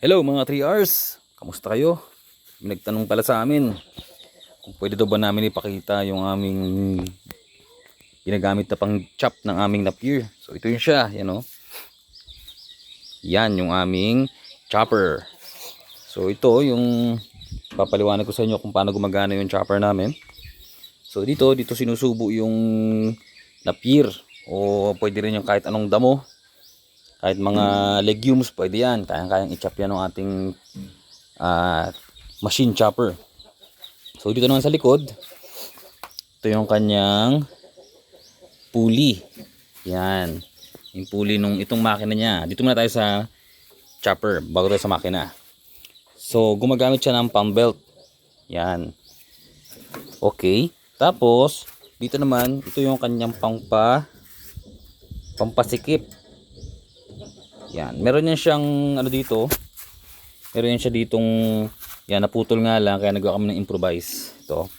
Hello mga 3Rs! Kamusta kayo? May nagtanong pala sa amin kung pwede daw ba namin ipakita yung aming ginagamit na pang chop ng aming Napier. So ito yun siya, yan o. Yan yung aming chopper. So ito yung papaliwanag ko sa inyo kung paano gumagana yung chopper namin. So dito sinusubo yung Napier o pwede rin yung kahit anong damo. Kahit mga legumes, pwede yan. Kayang-kayang i-chop yan ng ating machine chopper. So dito naman sa likod, ito yung kanyang pulley. Yan. Yung pulley nung itong makina niya. Dito muna tayo sa chopper bago tayo sa makina. So gumagamit siya ng pump belt. Yan. Okay. Tapos, dito naman, ito yung kanyang pampasikip. Yan, meron yan siyang ano dito. Meron yan siya ditong yan, naputol nga lang kaya nagawa kami ng improvise. Ito.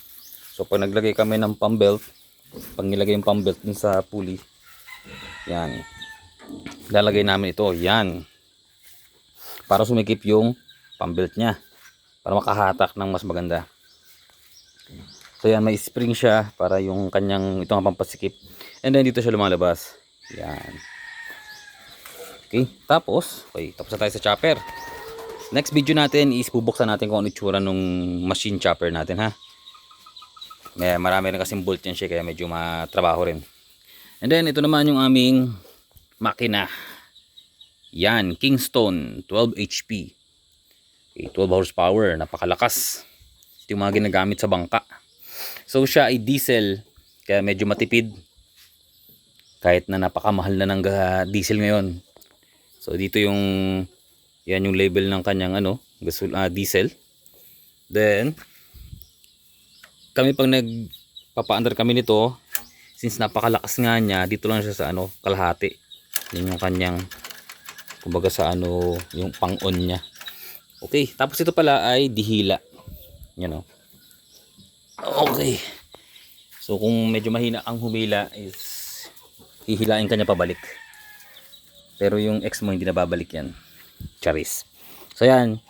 So pag naglagay kami ng pump belt, pag nilagay yung pump belt dun sa pulley, yan. Lalagay namin ito, yan. Para sumikip yung pump belt niya. Para makahatak ng mas maganda. So yan, may spring siya para yung kanyang itong pampasikip. And then dito siya lumalabas. Yan. Okay, tapos na tayo sa chopper. Next video natin is bubuksan natin kung ano itsura nung machine chopper natin, ha. Marami rin kasing bolt yan siya kaya medyo matrabaho rin. And then ito naman yung aming makina. Yan, Kingston 12 HP. Okay, 12 horsepower, napakalakas. Ito yung mga ginagamit sa bangka. So siya ay diesel kaya medyo matipid. Kahit na napakamahal na ng diesel ngayon. So dito yung yan yung label ng kanyang diesel. Then kami pag nagpapa-under kami nito, since napakalakas nga niya, dito lang siya sa kalahati. Yan yung kanyang kumbaga sa yung pang-on niya. Okay, tapos ito pala ay dihila. Yan o. Okay. So kung medyo mahina ang humila is hihilain kanya pabalik. Pero yung X mo hindi na babalik yan. Charis. So yan.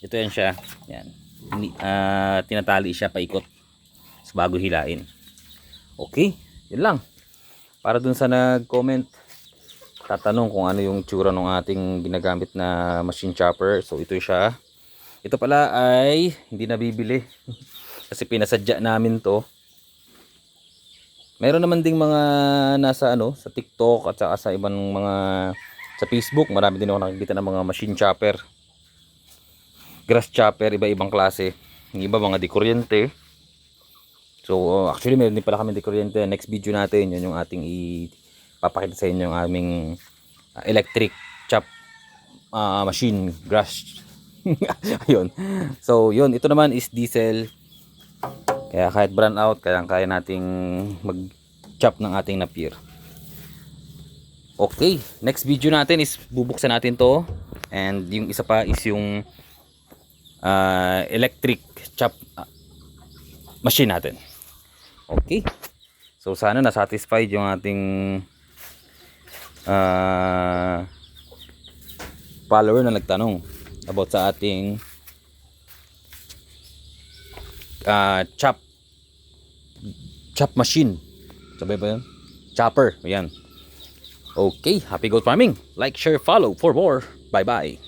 Ito yan siya. Yan. Tinatali siya paikot. So bago hilain. Okay. Yun lang. Para dun sa nag-comment. Tatanong kung ano yung tsura ng ating ginagamit na machine chopper. So ito siya. Ito pala ay hindi nabibili. Kasi pinasadya namin to. Meron naman ding mga nasa sa TikTok at saka sa ibang mga sa Facebook, marami din ako nakikita ng mga machine chopper. Grass chopper, iba-ibang klase. Yung iba mga dikuryente. So actually meron din pala kami dikuryente. Next video natin, yun yung ating ipapakita sa inyo yung aming electric chop machine, grass. Ayun. So yun, ito naman is diesel. Kaya kahit brand out, kaya nating mag-chop ng ating Napier. Okay, next video natin is bubuksan natin to. And yung isa pa is yung electric chop machine natin. Okay. So sana na-satisfied yung ating follower na nagtanong about sa ating chop machine. Sabi ba yun? Chopper. Ayan. Okay. Happy goat farming. Like, share, follow for more. Bye bye.